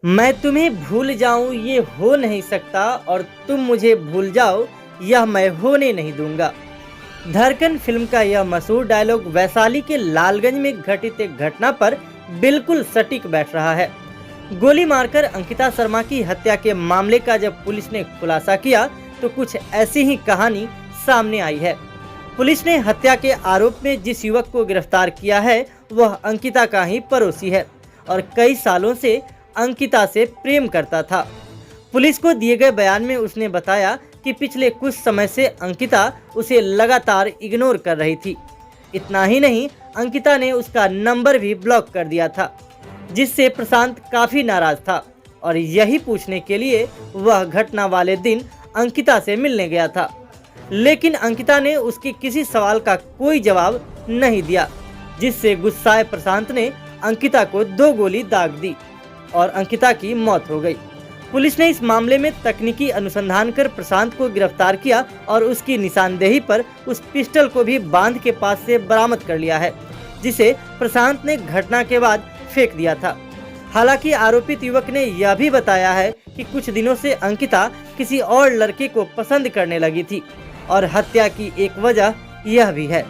मैं तुम्हें भूल जाऊं ये हो नहीं सकता और तुम मुझे भूल जाओ यह मैं होने नहीं दूंगा। धड़कन फिल्म का यह मशहूर डायलॉग वैशाली के लालगंज में घटित एक घटना पर बिल्कुल सटीक बैठ रहा है। गोली मारकर अंकिता शर्मा की हत्या के मामले का जब पुलिस ने खुलासा किया तो कुछ ऐसी ही कहानी सामने आई है। पुलिस ने हत्या के आरोप में जिस युवक को गिरफ्तार किया है वह अंकिता का ही पड़ोसी है और कई सालों से अंकिता से प्रेम करता था। पुलिस को दिए गए बयान में उसने बताया कि पिछले कुछ समय से अंकिता उसे लगातार इग्नोर कर रही थी। इतना ही नहीं, अंकिता ने उसका नंबर भी ब्लॉक कर दिया था, जिससे प्रशांत काफी नाराज था और यही पूछने के लिए वह घटना वाले दिन अंकिता से मिलने गया था। लेकिन अंकिता ने उसके किसी सवाल का कोई जवाब नहीं दिया, जिससे गुस्साए प्रशांत ने अंकिता को 2 गोली दाग दी और अंकिता की मौत हो गई। पुलिस ने इस मामले में तकनीकी अनुसंधान कर प्रशांत को गिरफ्तार किया और उसकी निशानदेही पर उस पिस्टल को भी बांध के पास से बरामद कर लिया है, जिसे प्रशांत ने घटना के बाद फेंक दिया था। हालांकि आरोपित युवक ने यह भी बताया है कि कुछ दिनों से अंकिता किसी और लड़के को पसंद करने लगी थी और हत्या की एक वजह यह भी है।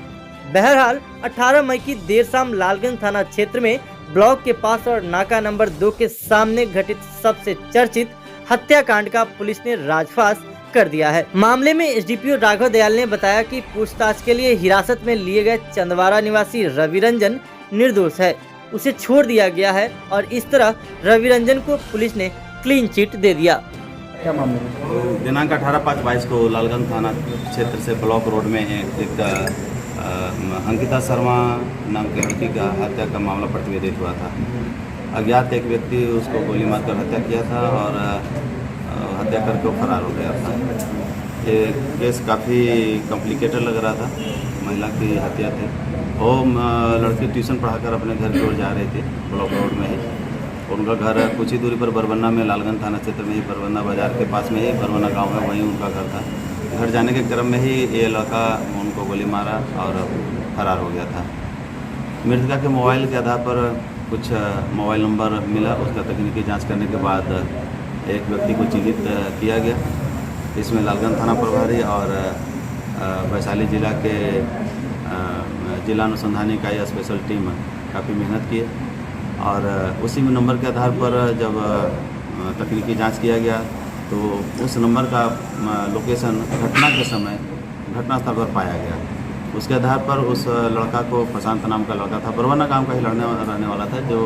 बहरहाल 18 मई की देर शाम लालगंज थाना क्षेत्र में ब्लॉक के पास और नाका नंबर 2 के सामने घटित सबसे चर्चित हत्याकांड का पुलिस ने राजफाश कर दिया है। मामले में एसडीपीओ राघव दयाल ने बताया कि पूछताछ के लिए हिरासत में लिए गए चंदवारा निवासी रवि रंजन निर्दोष है, उसे छोड़ दिया गया है और इस तरह रवि रंजन को पुलिस ने क्लीन चिट दे दिया। क्या मामला? दिनांक 18/5/22 को लालगंज थाना क्षेत्र से ब्लॉक रोड में एक अंकिता शर्मा नाम की लड़की का हत्या का मामला प्रतिवेदित हुआ था। अज्ञात एक व्यक्ति उसको गोली मारकर हत्या किया था और हत्या करके वो फरार हो गया था। ये केस काफ़ी कॉम्प्लिकेटेड लग रहा था। महिला की हत्या थी। वो लड़की ट्यूशन पढ़ाकर अपने घर की ओर जा रही थी ब्लॉक रोड में ही। उनका घर कुछ ही दूरी पर बरबन्ना में, लालगंज थाना क्षेत्र में ही, बरबन्ना बाजार के पास में ही बरबन्ना गाँव है, वहीं उनका घर था। घर जाने के क्रम में ही ये लड़का उनको गोली मारा और फरार हो गया था। मृतका के मोबाइल के आधार पर कुछ मोबाइल नंबर मिला। उसका तकनीकी जांच करने के बाद एक व्यक्ति को चिन्हित किया गया। इसमें लालगंज थाना प्रभारी और वैशाली जिला के जिला अनुसंधान इकाई स्पेशल टीम काफ़ी मेहनत की और उसी में नंबर के आधार पर जब तकनीकी जांच किया गया तो उस नंबर का लोकेशन घटना के समय घटनास्थल पर पाया गया। उसके आधार पर उस लड़का को, प्रशांत नाम का लड़का था, बरबन्ना गांव का ही रहने वाला था, जो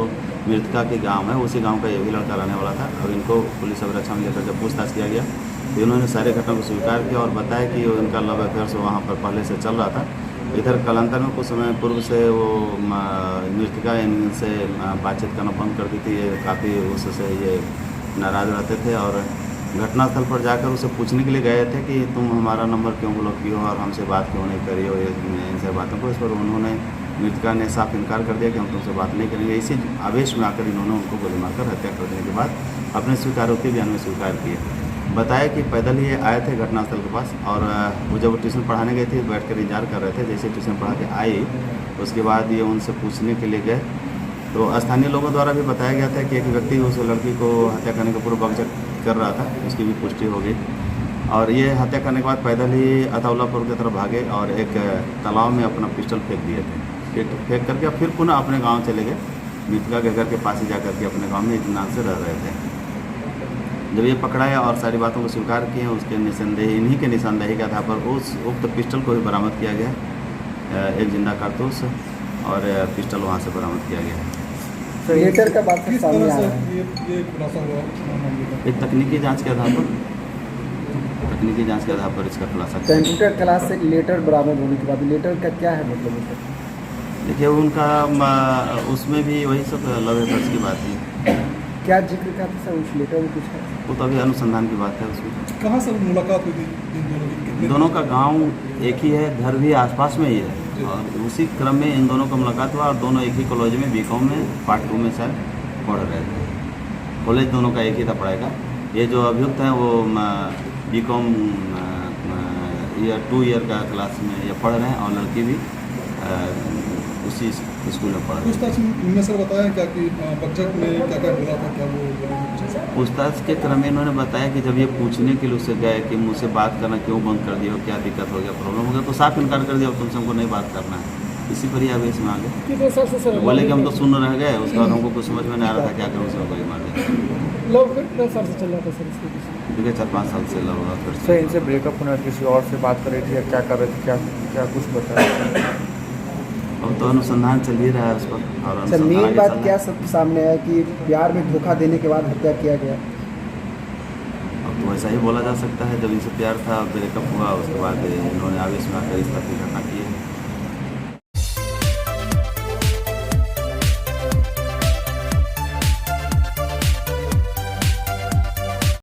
मृतका के गांव है उसी गांव का ये भी लड़का रहने वाला था। और इनको पुलिस अभिरक्षा में लेकर जब पूछताछ किया गया तो इन्होंने सारे घटना को स्वीकार किया और बताया कि इनका लव अफेयर से वहाँ पर पहले से चल रहा था। इधर कालांतर में कुछ समय पूर्व से वो मृतका इनसे बातचीत करना बंद कर दी थी। ये काफ़ी उससे ये नाराज़ रहते थे और घटनास्थल पर जाकर उसे पूछने के लिए गए थे कि तुम हमारा नंबर क्यों ब्लॉक किए हो और हमसे बात क्यों नहीं करी हो, इन सब बातों को। इस पर उन्होंने, मृतका ने साफ इनकार कर दिया कि हम तुमसे बात नहीं करेंगे। इसी आवेश में आकर इन्होंने उनको गोली मारकर हत्या कर देने के बाद अपने स्वीकारोक्ति बयान में स्वीकार किए। बताया कि पैदल ही आए थे घटनास्थल के पास और वो जब ट्यूशन पढ़ाने गए थे बैठ कर इंतजार कर रहे थे। जैसे ट्यूशन पढ़ा के आए उसके बाद ये उनसे पूछने के लिए गए तो स्थानीय लोगों द्वारा भी बताया गया था कि एक व्यक्ति उस लड़की को हत्या करने का पूर्व वकजक कर रहा था। उसकी भी पुष्टि हो गई और ये हत्या करने के बाद पैदल ही अतौलापुर की तरफ भागे और एक तालाब में अपना पिस्टल फेंक दिए थे। फेंक करके फिर पुनः अपने गांव चले गए। मृतका के घर के पास ही जाकर के अपने गांव में इत्मीनान से रह रहे थे। जब ये पकड़ाया और सारी बातों को स्वीकार किए, उसके निशानदेही, इन्हीं के निशानदेही के आधार पर उस उक्त पिस्टल को भी बरामद किया गया। एक जिंदा कारतूस और पिस्टल वहाँ से बरामद किया गया। लेटर का बात सामने आ रहा है। एक तकनीकी जांच के आधार पर इसका खुलासा किया। कंप्यूटर क्लास से लेटर बरामद होने के बाद लेटर का क्या है मतलब? देखिए उनका उसमें भी वही सब लव अफेयर्स की बात है। क्या जिक्र का था उस लेटर में? कुछ है वो तो अभी अनुसंधान की बात है। उसमें कहाँ से मुलाकात हुई थी? इन दोनों का गांव एक ही है, घर भी आसपास में ही है और उसी क्रम में इन दोनों का मुलाकात हुआ और दोनों एक ही कॉलेज में बीकॉम में पार्ट 2 में शायद पढ़ रहे थे। कॉलेज दोनों का एक ही था पढ़ाई का। ये जो अभियुक्त हैं वो बीकॉम 2 ईयर का क्लास में ये पढ़ रहे हैं और लड़की भी उसी स्कूल में पढ़ रहे थे। पूछताछ में सर बताया क्या कि बच्चक ने क्या क्या बोला था, क्या वो बोले थे? पूछताछ के क्रम में इन्होंने बताया कि जब ये पूछने के लिए उससे गए कि मुझसे बात करना क्यों बंद कर दिया, क्या दिक्कत हो गया, प्रॉब्लम हो गया, तो साफ इनकार कर दिया, अब तुमसे हमको नहीं बात करना है। इसी पर ही आवेश में आ गए। बोले कि हम तो सुन रह गए, उसके बाद हमको कुछ समझ में नहीं आ रहा था क्या करूँ, उसमें गोली मार दिया। लव कितने साल से चल रहा था सर इसके पीछे? देखिए 4-5 साल से लग रहा फिर सर से। इनसे ब्रेकअप होने और किसी और से बात कर रही थी या क्या कर रहे थे, क्या क्या कुछ बता रहे थे? अब तो अनुसंधान चल ही रहा है उस पर। और सर अनुसंधान मेन आगे बात चल क्या रहा है। सब सामने है कि प्यार में धोखा देने के बाद हत्या किया गया? अब तो ऐसा ही बोला जा सकता है, जब इनसे प्यार था, ब्रेकअप हुआ, उसके बाद इन्होंने आवेश में आकर इस तरह की घटना की है।